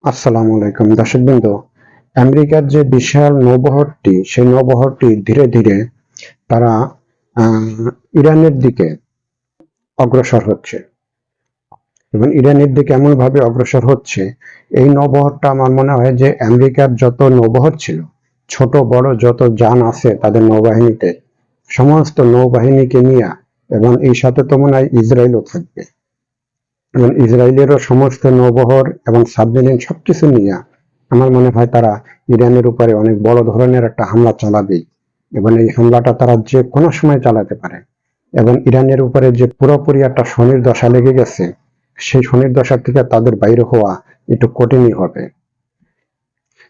আসসালামু আলাইকুম দর্শকবৃন্দ। আমেরিকার যে বিশাল নৌবহরটি, সেই নৌবহরটি ধীরে ধীরে তারা ইরানের দিকে অগ্রসর হচ্ছে এবং ইরানের দিকে এমন ভাবে অগ্রসর হচ্ছে, এই নৌবহরটা আমার মনে হয় যে আমেরিকার যত নৌবহর ছিল, ছোট বড় যত যান আছে তাদের নৌবাহিনীতে, সমস্ত নৌবাহিনীকে নিয়ে, এবং এই সাথে তো মনে হয় ইসরায়েলও থাকবে, এবং ইসরায়েলেরও সমস্ত নৌবহর এবং সাবমেরিন সবকিছু নিয়ে আমার মনে হয় তারা ইরানের উপরে অনেক বড় ধরনের একটা হামলা চালাবে, এবং এই হামলাটা তারা যে কোনো সময় চালাতে পারে। এবং ইরানের উপরে যে পুরোপুরি একটা শনির দশা লেগে গেছে, সেই শনির দশা থেকে তাদের বাইরে হওয়া একটু কঠিনই হবে।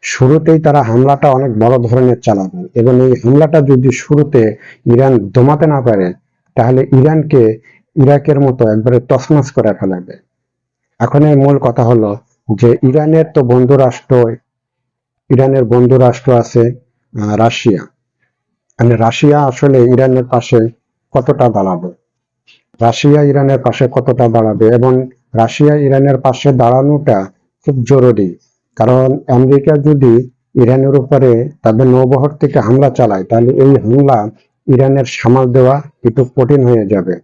শুরুতেই তারা হামলাটা অনেক বড় ধরনের চালাবে, এবং এই হামলাটা যদি শুরুতে ইরান দমাতে না পারে, তাহলে ইরানকে ইরাকের মতো একবারে তছনছ করে ফেলাবে। এখন এর মূল কথা হলো যে ইরানের বন্ধু রাষ্ট্র আছে রাশিয়া। মানে রাশিয়া আসলে ইরানের পাশে কতটা দাঁড়াবে, এবং রাশিয়া ইরানের পাশে দাঁড়ানোটা খুব জরুরি। কারণ আমেরিকা যদি ইরানের উপরে তাদের নৌবহর থেকে হামলা চালায়, তাহলে এই হামলা ইরানের সামাল দেওয়া একটু কঠিন হয়ে যাবে।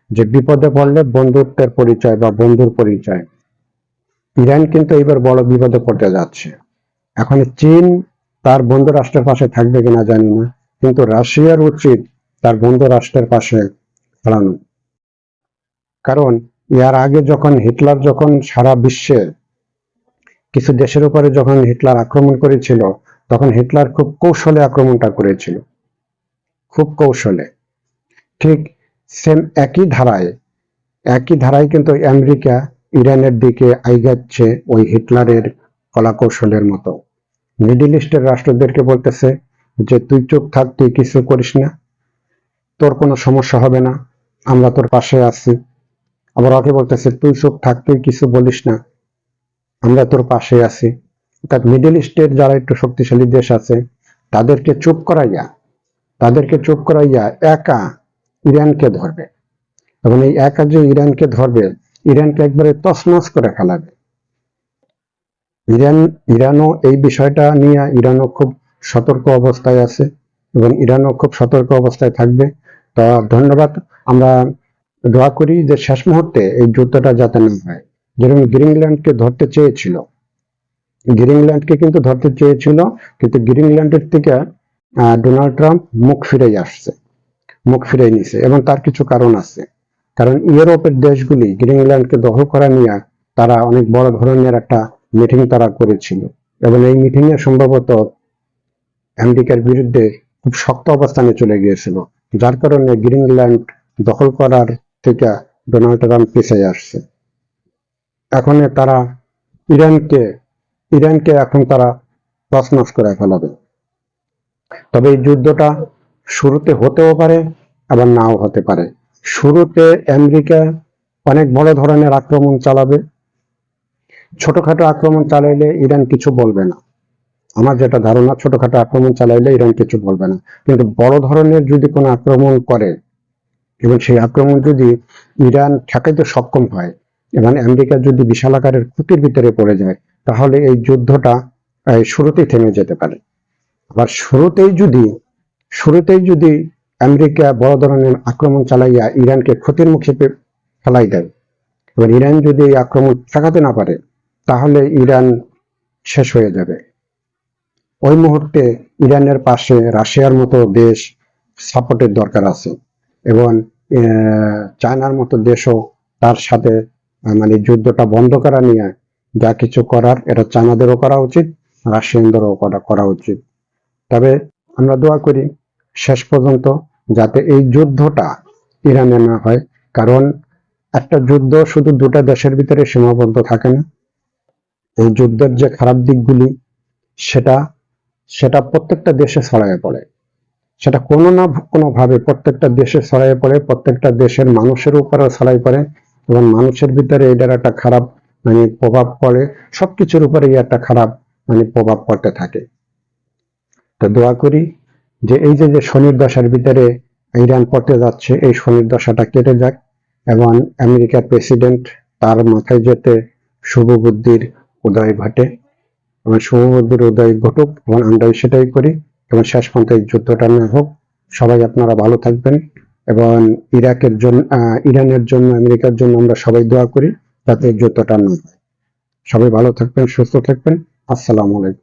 যে বিপদে পড়লে বন্ধুত্বের পরিচয় বা বন্ধুর পরিচয়, ইরান কিন্তু এবার বড় বিপদে পড়তে যাচ্ছে। এখন চীন তার বন্ধু রাষ্ট্রের পাশে থাকবে কিনা জানি না, কিন্তু রাশিয়ার উচিত তার বন্ধু রাষ্ট্রের পাশে দাঁড়ানো। কারণ এর আগে যখন সারা বিশ্বের কিছু দেশের উপরে যখন হিটলার আক্রমণ করেছিল, তখন হিটলার খুব কৌশলে আক্রমণটা করেছিল, খুব কৌশলে। ঠিক সেম একই ধারায় কিন্তু আমেরিকা ইরানের দিকে আইগাচ্ছে ওই হিটলারের কলা কৌশলের মতো। মিডিল ইস্টের রাষ্ট্রদেরকে বলতেছে যে তুই চুপ থাক, তুই কিছু করিস না, তোর কোনো সমস্যা হবে না, আমরা তোর পাশে আছি। আবার ওকে বলতেছে তুই চুপ থাক, তুই কিছু বলিস না, আমরা তোর পাশে আছি। অর্থাৎ মিডল ইস্টের যারা একটু শক্তিশালী দেশ আছে, তাদেরকে চুপ করাইয়া একা ইরানকে ধরবে, এবং এই একা যে ইরানকে ধরবে, ইরানকে একবারে তছনছ করে ফেলাবে। ইরানও এই বিষয়টা নিয়ে ইরানও খুব সতর্ক অবস্থায় আছে, এবং ইরানও খুব সতর্ক অবস্থায় থাকবে। তা ধন্যবাদ। আমরা দোয়া করি যে শেষ মুহূর্তে এই যুদ্ধটা যাতে না হয়। যেরকম গ্রিনল্যান্ডকে কিন্তু ধরতে চেয়েছিল, কিন্তু গ্রিনল্যান্ডের থেকে ডোনাল্ড ট্রাম্প মুখ ফিরে নিছে, এবং তার কিছু কারণ আছে। কারণ ইউরোপের দেশগুলি গ্রিনল্যান্ডকে দখল করা নিয়ে তারা অনেক বড় ধরনের একটা মিটিং তারা করেছিল, এবং এই মিটিং এ সম্ভবত আমেরিকার বিরুদ্ধে খুব শক্ত অবস্থানে চলে গিয়েছিল, যার কারণে গ্রিনল্যান্ড দখল করার থেকে ডোনাল্ড ট্রাম্প পিছিয়ে আসছে। এখন তারা ইরানকে এখন তারা তছনছ করে ফেলাবে। তবে এই যুদ্ধটা শুরুতে হতেও পারে, আবার নাও হতে পারে। শুরুতে আমেরিকা অনেক বড় ধরনের আক্রমণ চালাবে, ছোটখাটো আক্রমণ চালাইলে ইরান কিছু বলবে না। আমার যেটা ধারণা, ছোটখাটো আক্রমণ চালাইলে ইরান কিছু বলবে না, কিন্তু বড় ধরনের যদি কোনো আক্রমণ করে, এবং সেই আক্রমণ যদি ইরান ঠেকাইতে সক্ষম হয়, এবং আমেরিকা যদি বিশাল আকারের ক্ষতির ভিতরে পড়ে যায়, তাহলে এই যুদ্ধটা শুরুতেই থেমে যেতে পারে। আবার শুরুতেই যদি আমেরিকা বড় ধরনের আক্রমণ চালাইয়া ইরানকে ক্ষতির মুখে ফেলাই দেয়, এবার ইরান যদি এই আক্রমণ ঠেকাতে না পারে, তাহলে ইরান শেষ হয়ে যাবে। ওই মুহূর্তে ইরানের পাশে রাশিয়ার মতো দেশ সাপোর্টের দরকার আছে, এবং চায়নার মতো দেশও তার সাথে মানে যুদ্ধটা বন্ধ করা নিয়ে যা কিছু করার, এটা চায়নাদেরও করা উচিত, রাশিয়ানদেরও করা উচিত। তবে আমরা দোয়া করি শেষ পর্যন্ত যাতে এই যুদ্ধটা ইরানে না হয়। কারণ একটা যুদ্ধ শুধু দুটা দেশের ভিতরে সীমাবদ্ধ থাকে না। এই যুদ্ধের যে খারাপ দিকগুলি, সেটা সেটা প্রত্যেকটা দেশে ছড়ায় পড়ে, সেটা কোনো না কোনো ভাবে প্রত্যেকটা দেশে ছড়ায় পড়ে, প্রত্যেকটা দেশের মানুষের উপরেও ছড়াই পড়ে, এবং মানুষের ভিতরে এটার একটা খারাপ মানে প্রভাব পড়ে, সবকিছুর উপরে একটা খারাপ মানে প্রভাব পড়তে থাকে। তো দোয়া করি যে এই যে শনির দশার ভিতরে ইরান পড়তে যাচ্ছে, এই শনির দশাটা কেটে যাক, এবং আমেরিকার প্রেসিডেন্ট তার মাথায় যেতে শুভ বুদ্ধির উদয় ঘটে এবং শুভবুদ্ধির উদয় ঘটুক এবং আমরাও সেটাই করি এবং শেষ পর্যন্ত এই যুদ্ধটা না হোক। সবাই আপনারা ভালো থাকবেন এবং ইরানের জন্য আমেরিকার জন্য আমরা সবাই দোয়া করি যাতে এই যুদ্ধটা না হয়। সবাই ভালো থাকবেন, সুস্থ থাকবেন। আসসালামু আলাইকুম।